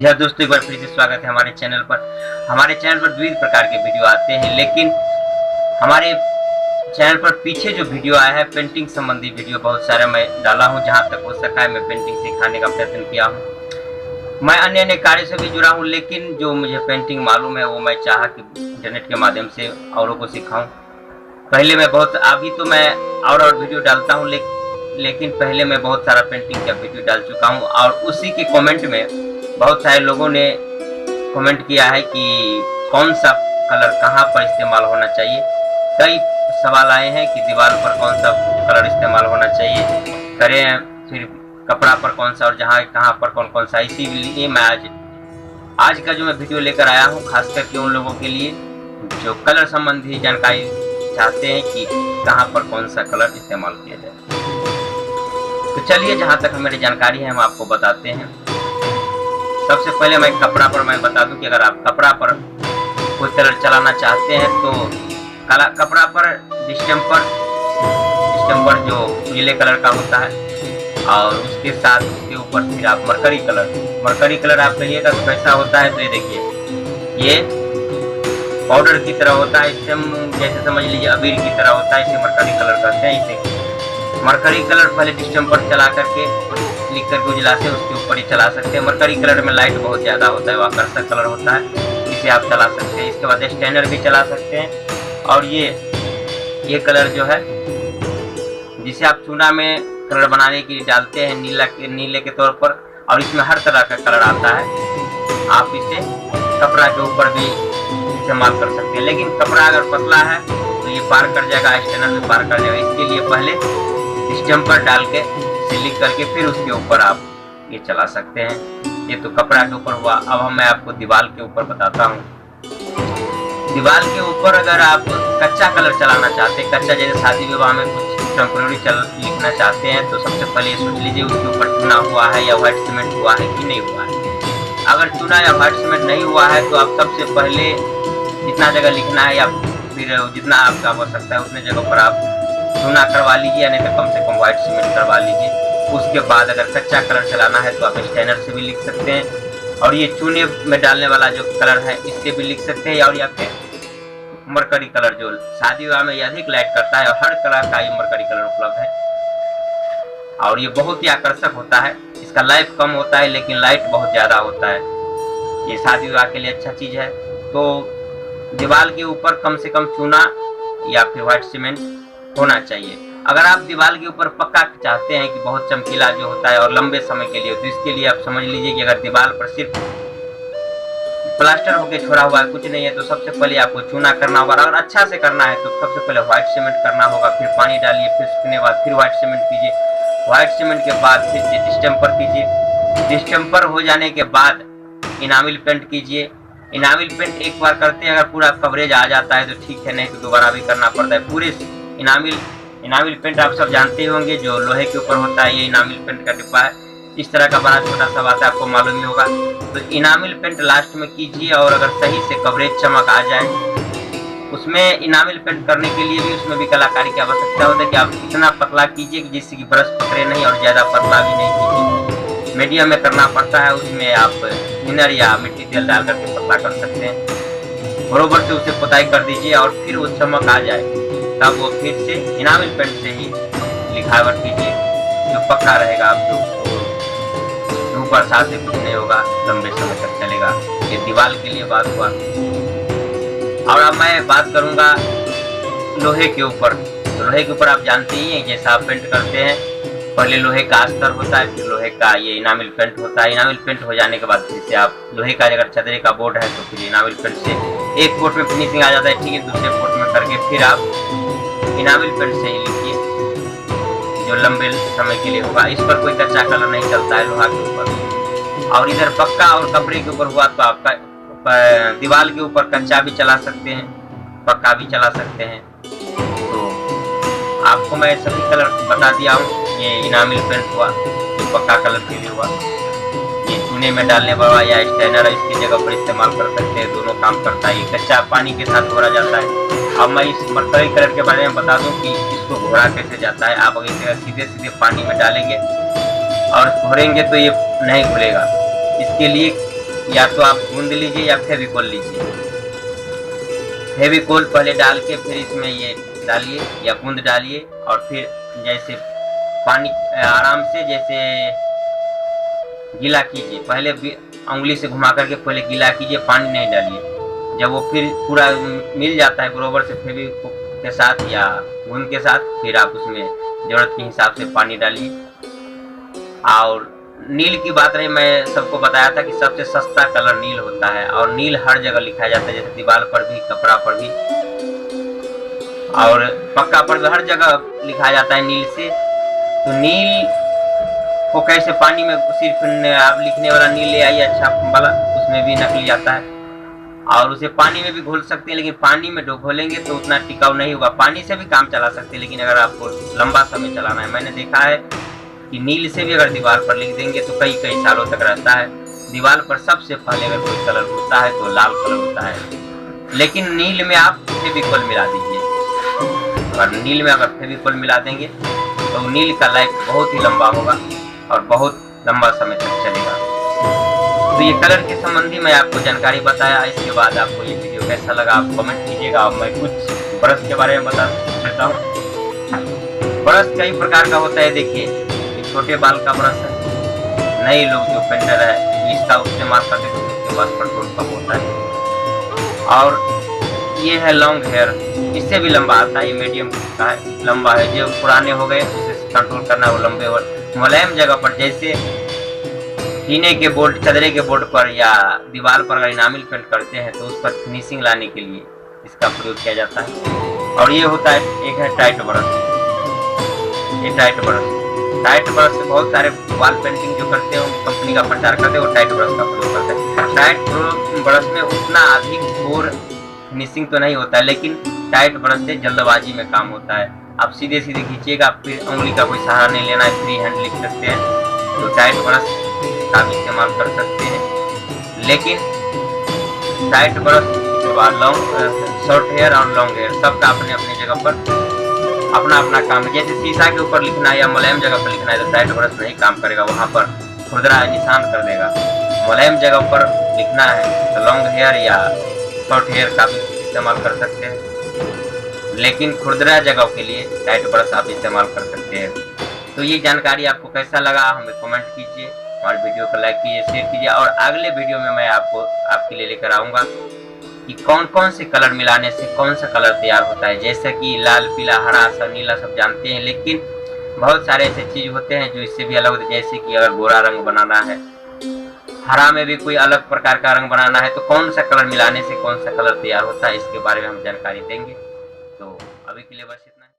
जी हाँ दोस्तों, एक बार फिर से स्वागत है हमारे चैनल पर। हमारे चैनल पर विविध प्रकार के वीडियो आते हैं, लेकिन हमारे चैनल पर पीछे जो वीडियो आया है पेंटिंग संबंधी वीडियो बहुत सारा मैं डाला हूँ। जहाँ तक हो सका है मैं पेंटिंग सिखाने का प्रयत्न किया हूँ। मैं अन्य कार्य से भी जुड़ा हूँ, लेकिन जो मुझे पेंटिंग मालूम है वो मैं चाहा कि इंटरनेट के माध्यम से औरों को सिखाऊँ। पहले मैं बहुत अभी तो मैं और वीडियो डालता हूँ, लेकिन पहले मैं बहुत सारा पेंटिंग का वीडियो डाल चुका हूँ और उसी के कमेंट में बहुत सारे लोगों ने कमेंट किया है कि कौन सा कलर कहाँ पर इस्तेमाल होना चाहिए। कई सवाल आए हैं कि दीवार पर कौन सा कलर इस्तेमाल होना चाहिए, करें फिर कपड़ा पर कौन सा और जहाँ कहाँ पर कौन कौन सा। इसीलिए मैं आज का जो मैं वीडियो लेकर आया हूँ खास करके उन लोगों के लिए जो कलर संबंधी जानकारी चाहते हैं कि कहाँ पर कौन सा कलर इस्तेमाल किया जाए। तो चलिए, जहाँ तक मेरी जानकारी है हम आपको बताते हैं। सबसे पहले मैं कपड़ा पर मैं बता दूं कि अगर आप कपड़ा पर कोई कलर चलाना चाहते हैं तो कपड़ा पर डिस्टेम्पर जो नीले कलर का होता है और उसके साथ उसके ऊपर फिर आप मरकरी कलर आप कहिएगा तो कैसा होता है। तो ये देखिए, ये पाउडर की तरह होता है, इससे जैसे समझ लीजिए अबीर की तरह होता है, इसे मरकरी कलर कहते हैं। इसे मरकरी कलर पहले डिस्टेम्पर चला करके लिख करके उजला से उसके ऊपर ही चला सकते हैं। मरकरी कलर में लाइट बहुत ज़्यादा होता है, वो आकर्षक कलर होता है, इसे आप चला सकते हैं। इसके बाद स्टैंडर भी चला सकते हैं। और ये कलर जो है जिसे आप चूना में कलर बनाने के लिए डालते हैं नीले के तौर पर, और इसमें हर तरह का कलर आता है। आप इसे कपड़ा के ऊपर भी इस्तेमाल कर सकते हैं, लेकिन कपड़ा अगर पतला है तो ये पार कर जाएगा, स्टैंडर भी पार कर जाएगा। इसके लिए पहले स्टैम्पर डाल के लिख करके फिर उसके ऊपर आप ये चला सकते हैं। ये तो कपड़ा के ऊपर हुआ। अब मैं आपको दीवार के ऊपर बताता हूँ। दीवार के ऊपर अगर आप कच्चा कलर चलाना चाहते हैं, कच्चा जैसे शादी विवाह में कुछ टेम्पोररी लिखना चाहते हैं, तो सबसे पहले ये सोच लीजिए उसके ऊपर चूना हुआ है या व्हाइट सीमेंट हुआ है कि नहीं हुआ है। अगर चूना या व्हाइट सीमेंट नहीं हुआ है तो आप सबसे पहले जितना जगह लिखना है या फिर जितना आपका आवश्यकता है उतने जगह पर आप चूना करवा लीजिए, नहीं तो कम से कम व्हाइट सीमेंट करवा लीजिए। उसके बाद अगर कच्चा कलर चलाना है तो आप स्टैंडर से भी लिख सकते हैं, और ये चूने में डालने वाला जो कलर है इससे भी लिख सकते हैं, और या फिर मरकरी कलर जो शादी विवाह में अधिक लाइट करता है और हर कलर का ये मरकरी कलर उपलब्ध है। और ये बहुत ही आकर्षक होता है। इसका लाइफ कम होता है लेकिन लाइट बहुत ज़्यादा होता है। ये शादी विवाह के लिए अच्छा चीज़ है। तो दीवार के ऊपर कम से कम चूना या फिर व्हाइट सीमेंट होना चाहिए। अगर आप दीवार के ऊपर पक्का चाहते हैं कि बहुत चमकीला जो होता है और लंबे समय के लिए, तो इसके लिए आप समझ लीजिए कि अगर दीवार पर सिर्फ प्लास्टर होके छोड़ा हुआ है, कुछ नहीं है, तो सबसे पहले आपको चूना करना होगा। अगर अच्छा से करना है तो सबसे पहले व्हाइट सीमेंट करना होगा, फिर पानी डालिए, फिर सूखने बाद फिर व्हाइट सीमेंट कीजिए, व्हाइट सीमेंट के बाद फिर से डिस्टेम्पर कीजिए, डिस्टेम्पर हो जाने के बाद इनामिल पेंट कीजिए। इनामिल पेंट एक बार करते हैं, अगर पूरा कवरेज आ जाता है तो ठीक है, नहीं तो दोबारा भी करना पड़ता है। पूरे इनामिल पेंट आप सब जानते होंगे, जो लोहे के ऊपर होता है, ये इनामिल पेंट का डिब्बा है, इस तरह का बड़ा छोटा सा आता है, आपको मालूम ही होगा। तो इनामिल पेंट लास्ट में कीजिए, और अगर सही से कवरेज चमक आ जाए, उसमें इनामिल पेंट करने के लिए भी उसमें भी कलाकारी की आवश्यकता होती है कि आप इतना पतला कीजिए कि जिससे कि ब्रश पकड़े नहीं और ज़्यादा पतला भी नहीं कीजिए, मीडियम में करना पड़ता है। उसमें आप थिनर या मिट्टी तेल डाल करके पतला कर सकते हैं। बरोबर से उसे पुताई कर दीजिए, और फिर वो चमक आ जाए तब वो फिर से इनामिल पेंट से ही लिखावट कीजिए, जो पक्का रहेगा। आप ऊपर साथ से कुछ नहीं होगा, लंबे समय तक चलेगा। ये दीवार के लिए बात हुआ। और अब मैं बात करूंगा लोहे के ऊपर। लोहे के ऊपर आप जानते ही हैं, जैसा आप पेंट करते हैं, पहले लोहे का अस्तर होता है, फिर लोहे का ये इनामिल पेंट होता है। इनामिल पेंट हो जाने के बाद फिर से आप लोहे का अगर चदरे का बोर्ड है तो फिर इनामिल पेंट से एक कोट में फिनिशिंग आ जाता है, ठीक है। दूसरे कोट में करके फिर आप इनामिल पेंट से ही लिखिए, जो लंबे समय के लिए होगा। इस पर कोई कच्चा कलर नहीं चलता है लोहा के ऊपर। और इधर पक्का और कपड़े के ऊपर हुआ तो आपका दीवार के ऊपर कच्चा भी चला सकते हैं, पक्का भी चला सकते हैं। तो आपको मैं सभी कलर बता दिया हूँ। ये इनामिल पेंट हुआ जो पक्का कलर के लिए हुआ, ये चूने में डालने वाला या स्टैंडर इसकी जगह पर इस्तेमाल कर सकते हैं, दोनों काम करता है। ये कच्चा पानी के साथ घोरा जाता है। अब मैं इस मरकरी कलर के बारे में बता दूं कि इसको घोरा कैसे जाता है। आप अगर इसे सीधे सीधे पानी में डालेंगे और घोरेंगे तो ये नहीं घुलेगा। इसके लिए या तो आप गूंद लीजिए या फेविकोल लीजिए। फेविकोल पहले डाल के फिर इसमें ये डालिए या गूंद डालिए, और फिर जैसे पानी आराम से जैसे गीला कीजिए। पहले उंगली से घुमा करके पहले गीला कीजिए, पानी नहीं डालिए। जब वो फिर पूरा मिल जाता है बरोबर से फेविकोल के साथ या गूंद के साथ, फिर आप उसमें जरूरत के हिसाब से पानी डालिए। और नील की बात रही, मैं सबको बताया था कि सबसे सस्ता कलर नील होता है, और नील हर जगह लिखा जाता है, जैसे दीवार पर भी, कपड़ा पर भी और पक्का पर भी, हर जगह लिखा जाता है नील से। तो नील को कैसे पानी में सिर्फ आप लिखने वाला नील ले आइए अच्छा वाला, उसमें भी नकली आता है, और उसे पानी में भी घोल सकते हैं, लेकिन पानी में घोलेंगे तो उतना टिकाऊ नहीं होगा। पानी से भी काम चला सकते हैं, लेकिन अगर आपको लंबा समय चलाना है, मैंने देखा है कि नील से भी अगर दीवार पर लिख देंगे तो कई कई सालों तक रहता है। दीवार पर सबसे पहले अगर कोई कलर होता है तो लाल कलर होता है, लेकिन नील में आप फेविकोल मिला दीजिए। और नील में अगर फेविकोल मिला देंगे तो नील का लाइफ बहुत ही लंबा होगा और बहुत लंबा समय तक चलेगा। तो ये कलर के संबंधी मैं आपको जानकारी बताया। इसके बाद आपको ये वीडियो कैसा लगा आप कमेंट कीजिएगा। और मैं कुछ ब्रश के बारे में बता देता हूँ। ब्रश कई प्रकार का होता है। देखिए, छोटे बाल का ब्रश है, नए लोग जो पेंटर है इसका इस्तेमाल करते हैं, उसके पास कंट्रोल कम होता है। और ये है लॉन्ग हेयर, इससे भी लंबा आता है, ये मीडियम का है, लंबा है। जो पुराने हो गए उसे कंट्रोल करना, वो लंबे और मुलायम जगह पर, जैसे टीने के बोर्ड, चदरे के बोर्ड पर या दीवार पर अगर इनामिल पेंट करते हैं तो उस पर फिनिशिंग लाने के लिए इसका प्रयोग किया जाता है। और ये होता है, एक है टाइट ब्रश। ये टाइट ब्रश से बहुत सारे वॉल पेंटिंग जो करते हैं कंपनी का प्रचार करते हैं, वो टाइट ब्रश का प्रयोग करते हैं। टाइट ब्रश में उतना अधिक और फिनिशिंग तो नहीं होता है, लेकिन टाइट ब्रश से जल्दबाजी में काम होता है। आप सीधे सीधे खींचिएगा, फिर उंगली का कोई सहारा नहीं लेना है, फ्री हैंड लिख सकते हैं। तो टाइट ब्रश का भी इस्तेमाल कर सकते हैं। लेकिन टाइट ब्रश के बाद शॉर्ट हेयर और लॉन्ग हेयर सबका अपने अपने जगह पर अपना अपना काम है। जैसे शीशा के ऊपर लिखना है या मुलायम जगह पर लिखना है तो टाइट ब्रश नहीं काम करेगा, वहाँ पर खुरदरा निशान कर देगा। मुलायम जगह पर लिखना है तो लॉन्ग हेयर या शॉर्ट हेयर का भी इस्तेमाल कर सकते हैं, लेकिन खुरदरा जगह के लिए टाइट ब्रश आप इस्तेमाल कर सकते हैं। तो ये जानकारी आपको कैसा लगा हमें कमेंट कीजिए, हमारे वीडियो को लाइक कीजिए, शेयर कीजिए। और अगले वीडियो में मैं आपके लिए लेकर आऊँगा कि कौन कौन से कलर मिलाने से कौन सा कलर तैयार होता है। जैसे कि लाल, पीला, हरा, सब नीला सब जानते हैं, लेकिन बहुत सारे ऐसे चीज होते हैं जो इससे भी अलग होते हैं। जैसे कि अगर गोरा रंग बनाना है, हरा में भी कोई अलग प्रकार का रंग बनाना है, तो कौन सा कलर मिलाने से कौन सा कलर तैयार होता है, इसके बारे में हम जानकारी देंगे। तो अभी के लिए बस इतना।